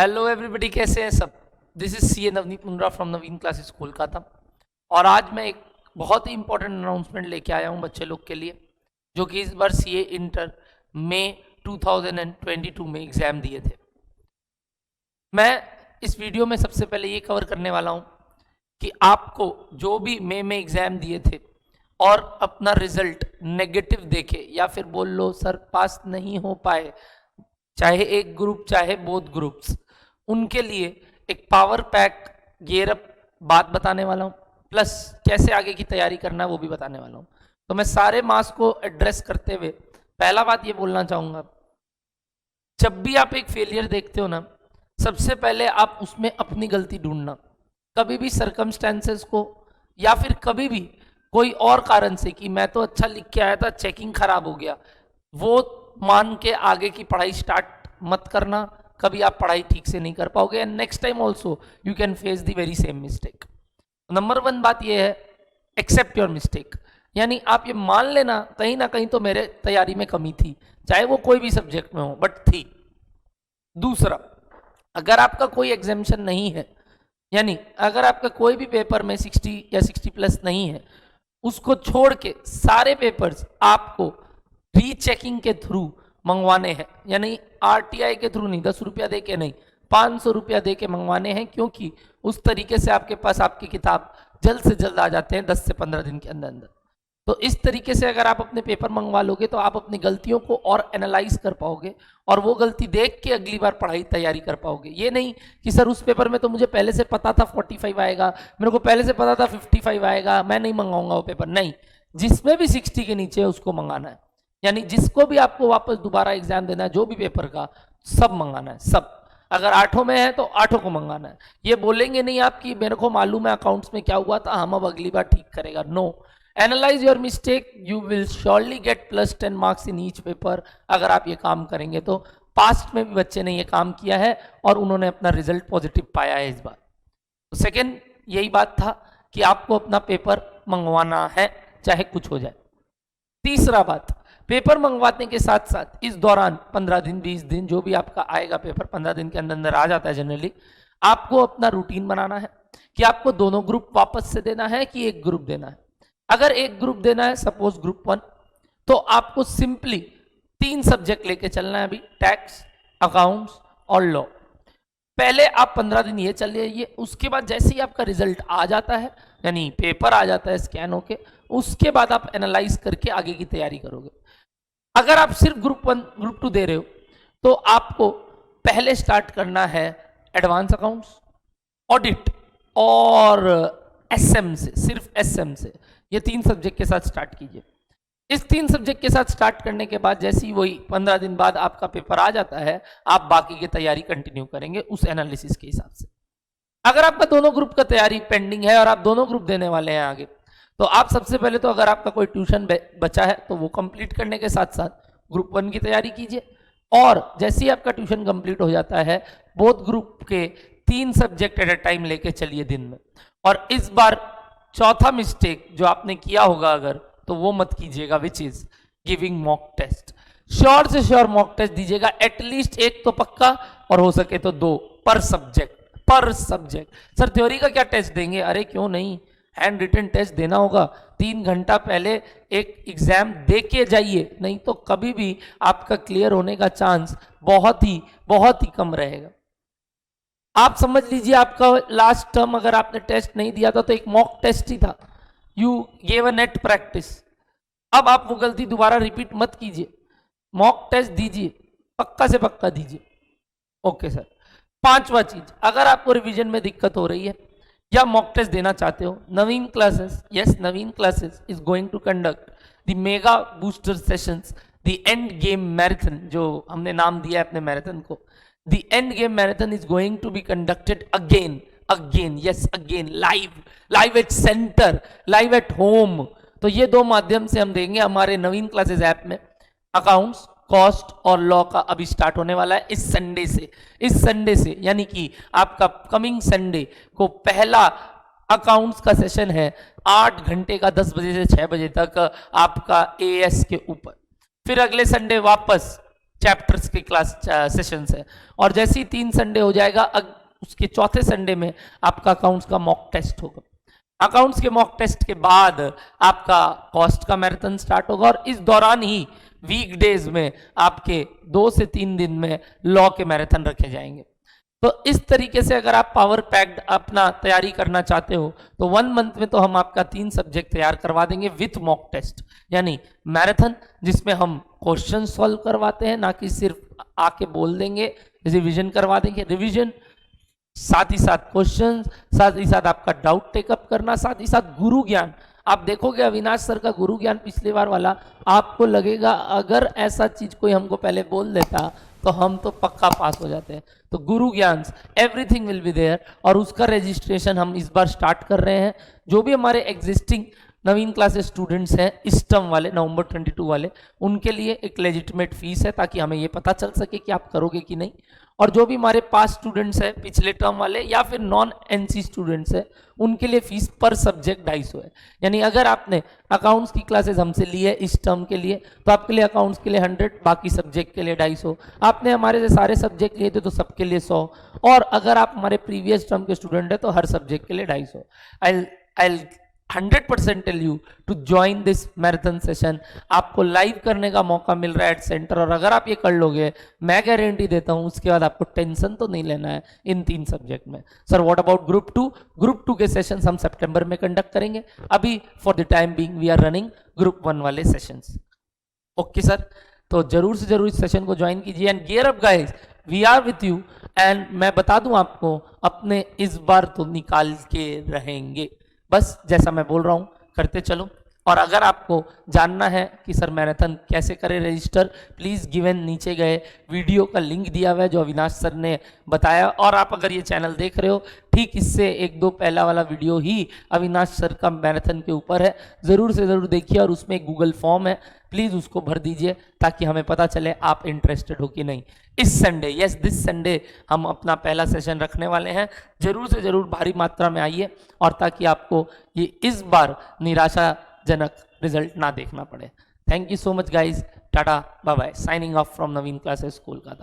Hello everybody, कैसे हैं सब। This is C A Navneet Mundra from Naveen classes Kolkata. और आज मैं एक बहुत ही इंपॉर्टेंट अनाउंसमेंट लेके आया हूं बच्चे लोग के लिए, जो कि इस बार सी ए इंटर मई 2022 में एग्ज़ाम दिए थे। मैं इस वीडियो में सबसे पहले ये कवर करने वाला हूं कि आपको जो भी मई में एग्ज़ाम दिए थे और अपना रिजल्ट नेगेटिव देखे या फिर बोल लो सर पास नहीं हो पाए, चाहे एक ग्रुप चाहे बोथ ग्रुप्स, उनके लिए एक पावर पैक गियर अप बात बताने वाला हूँ, प्लस कैसे आगे की तैयारी करना है वो भी बताने वाला हूँ। तो मैं सारे मार्क्स को एड्रेस करते हुए पहला बात ये बोलना चाहूँगा, जब भी आप एक फेलियर देखते हो ना, सबसे पहले आप उसमें अपनी गलती ढूंढना। कभी भी सर्कमस्टेंसेस को या फिर कभी भी कोई और कारण से कि मैं तो अच्छा लिख के आया था, चेकिंग खराब हो गया, वो मान के आगे की पढ़ाई स्टार्ट मत करना। कभी आप पढ़ाई ठीक से नहीं कर पाओगे and next time also you can face the very same mistake. Number one बात यह है, एक्सेप्ट योर मिस्टेक, यानी आप ये मान लेना कहीं ना कहीं तो मेरे तैयारी में कमी थी, चाहे वो कोई भी सब्जेक्ट में हो, बट थी। दूसरा, अगर आपका कोई एग्जामिशन नहीं है, यानी अगर आपका कोई भी पेपर में 60 या 60 प्लस नहीं है, उसको छोड़ के सारे पेपर्स आपको रीचेकिंग के थ्रू मंगवाने हैं। यानी आरटीआई के थ्रू नहीं, 10 रुपया दे के नहीं, 500 रुपया दे के मंगवाने हैं, क्योंकि उस तरीके से आपके पास आपकी किताब जल्द से जल्द आ जाते हैं 10 से 15 दिन के अंदर अंदर। तो इस तरीके से अगर आप अपने पेपर मंगवा लोगे तो आप अपनी गलतियों को और एनालाइज कर पाओगे और वो गलती देख के अगली बार पढ़ाई तैयारी कर पाओगे। ये नहीं कि सर उस पेपर में तो मुझे पहले से पता था 45 आएगा, मेरे को पहले से पता था 55 आएगा, मैं नहीं मंगाऊंगा वो पेपर। नहीं, जिसमें भी 60 के नीचे है उसको मंगाना है। यानी जिसको भी आपको वापस दोबारा एग्जाम देना है, जो भी पेपर का, सब मंगाना है, सब। अगर 8 में है तो 8 को मंगाना है। ये बोलेंगे नहीं आप कि मेरे को मालूम है अकाउंट्स में क्या हुआ था, हम अब अगली बार ठीक करेगा। No, analyse your mistake, you will surely get +10 marks in each paper अगर आप ये काम करेंगे तो। पास्ट में भी बच्चे ने ये काम किया है और उन्होंने अपना रिजल्ट पॉजिटिव पाया है इस बार। तो सेकेंड यही बात था कि आपको अपना पेपर मंगवाना है, चाहे कुछ हो जाए। तीसरा बात, पेपर मंगवाने के साथ साथ इस दौरान 15 दिन 20 दिन जो भी आपका आएगा पेपर, 15 दिन के अंदर अंदर आ जाता है जनरली, आपको अपना रूटीन बनाना है कि आपको दोनों ग्रुप वापस से देना है कि एक ग्रुप देना है। अगर एक ग्रुप देना है, सपोज ग्रुप 1, तो आपको सिंपली 3 सब्जेक्ट लेके चलना है अभी, टैक्स, अकाउंट्स और लॉ। पहले आप 15 दिन ये चल जाइए, उसके बाद जैसे ही आपका रिजल्ट आ जाता है, यानी पेपर आ जाता है स्कैन होके, उसके बाद आप एनालाइज करके आगे की तैयारी करोगे। अगर आप सिर्फ ग्रुप 1 ग्रुप 2 दे रहे हो तो आपको पहले स्टार्ट करना है एडवांस अकाउंट्स, ऑडिट और एसएम से, सिर्फ एसएम से। ये 3 सब्जेक्ट के साथ स्टार्ट कीजिए। इस 3 सब्जेक्ट के साथ स्टार्ट करने के बाद जैसे ही वही 15 दिन बाद आपका पेपर आ जाता है, आप बाकी की तैयारी कंटिन्यू करेंगे उस एनालिसिस के हिसाब से। अगर आपका दोनों ग्रुप का तैयारी पेंडिंग है और आप दोनों ग्रुप देने वाले हैं आगे, तो आप सबसे पहले तो अगर आपका कोई ट्यूशन बचा है तो वो कंप्लीट करने के साथ साथ ग्रुप 1 की तैयारी कीजिए। और जैसे ही आपका ट्यूशन कंप्लीट हो जाता है, बोथ ग्रुप के 3 सब्जेक्ट एट अ टाइम लेके चलिए दिन में। और इस बार चौथा मिस्टेक जो आपने किया होगा अगर, तो वो मत कीजिएगा, which is giving mock test. Sure से श्योर मॉक टेस्ट दीजिएगा, एटलीस्ट एक तो पक्का और हो सके तो 2 पर सब्जेक्ट। पर सब्जेक्ट सर थ्योरी का क्या टेस्ट देंगे? अरे क्यों नहीं, हैंड रिटन टेस्ट देना होगा। 3 घंटा पहले एक एग्जाम दे के जाइए, नहीं तो कभी भी आपका क्लियर होने का चांस बहुत ही कम रहेगा। आप समझ लीजिए आपका लास्ट टर्म अगर आपने टेस्ट नहीं दिया था तो एक मॉक टेस्ट ही था, you gave a net practice. अब आप वो गलती दोबारा रिपीट मत कीजिए, मॉक टेस्ट दीजिए, पक्का से पक्का दीजिए। Okay sir. 5वां चीज, अगर आपको रिवीजन में दिक्कत हो रही है या मॉक टेस्ट देना चाहते हो, Naveen classes, yes Naveen classes is going to conduct the mega booster sessions, the end game marathon, जो हमने नाम दिया है अपने मैराथन को। The end game marathon is going to be conducted again, yes, again, live at center, live at home। तो ये 2 माध्यम से हम देंगे हमारे नवीन क्लासेस ऐप में। अकाउंट्स, कॉस्ट और लॉ का अभी स्टार्ट होने वाला है इस संडे से, यानी कि आपका कमिंग संडे को पहला अकाउंट्स का सेशन है 8 घंटे का, 10 बजे से 6 बजे तक आपका एएस के ऊपर। फिर अगले संडे वापस चैप्टर्स के क्लास सेशंस है। और जैसे ही 3 संडे हो जाएगा, उसके चौथे संडे में आपका अकाउंट्स का मॉक टेस्ट होगा। अकाउंट्स के मॉक टेस्ट के बाद आपका कॉस्ट का मैराथन स्टार्ट होगा, और इस दौरान ही वीकडेज में आपके 2 से 3 दिन में लॉ के मैराथन रखे जाएंगे। तो इस तरीके से अगर आप पावर पैक्ड अपना तैयारी करना चाहते हो तो 1 मंथ में तो हम आपका 3 सब्जेक्ट तैयार करवा देंगे विथ मॉक टेस्ट, यानी मैराथन जिसमें हम क्वेश्चन सॉल्व करवाते हैं, ना कि सिर्फ आके बोल देंगे, रिवीजन करवा देंगे, रिवीजन साथ ही साथ क्वेश्चन, साथ ही साथ आपका डाउट टेकअप करना, साथ ही साथ गुरु ज्ञान। आप देखोगे अविनाश सर का गुरु ज्ञान पिछली बार वाला, आपको लगेगा अगर ऐसा चीज कोई हमको पहले बोल देता तो हम तो पक्का पास हो जाते हैं। तो गुरु ज्ञान एवरीथिंग विल बी देयर, और उसका रजिस्ट्रेशन हम इस बार स्टार्ट कर रहे हैं। जो भी हमारे एग्जिस्टिंग नवीन क्लासेस स्टूडेंट्स हैं इस टर्म वाले, नवंबर 22 वाले, उनके लिए एक लेजिटिमेट फीस है ताकि हमें ये पता चल सके कि आप करोगे कि नहीं। और जो भी हमारे पास स्टूडेंट्स हैं पिछले टर्म वाले या फिर नॉन एनसी स्टूडेंट्स हैं, उनके लिए फीस पर सब्जेक्ट 250 है। यानी अगर आपने अकाउंट्स की क्लासेस हमसे ली है इस टर्म के लिए तो आपके लिए अकाउंट्स के लिए 100, बाकी सब्जेक्ट के लिए 250। आपने हमारे से सारे सब्जेक्ट लिए थे तो सबके लिए 100, और अगर आप हमारे प्रीवियस टर्म के स्टूडेंट हैं तो हर सब्जेक्ट के लिए 250। I 100% tell you to join this marathon session. आपको लाइव करने का मौका मिल रहा है एट सेंटर, और अगर आप ये कर लोगे मैं गारंटी देता हूं उसके बाद आपको टेंशन तो नहीं लेना है इन 3 सब्जेक्ट में। Sir what about group 2? Group 2 के सेशंस हम सितंबर में कंडक्ट करेंगे। अभी for the time being we are running group 1 वाले सेशंस। ओके सर, तो जरूर से जरूर इस सेशन को ज्वाइन कीजिए and gear up guys, we are with you. एंड मैं बता दूं आपको, अपने इस बार तो निकाल के रहेंगे, बस जैसा मैं बोल रहा हूं करते चलो। और अगर आपको जानना है कि सर मैराथन कैसे करें रजिस्टर, प्लीज़ गिवन नीचे गए वीडियो का लिंक दिया हुआ है जो अविनाश सर ने बताया। और आप अगर ये चैनल देख रहे हो, ठीक इससे 1-2 पहला वाला वीडियो ही अविनाश सर का मैराथन के ऊपर है, ज़रूर से ज़रूर देखिए। और उसमें एक गूगल फॉर्म है, प्लीज़ उसको भर दीजिए ताकि हमें पता चले आप इंटरेस्टेड हो कि नहीं। इस संडे, यस दिस संडे हम अपना पहला सेशन रखने वाले हैं। जरूर से ज़रूर भारी मात्रा में आइए, और ताकि आपको ये इस बार निराशाजनक रिजल्ट ना देखना पड़े। Thank you so much guys, tata bye bye, signing off from Naveen classes Kolkata.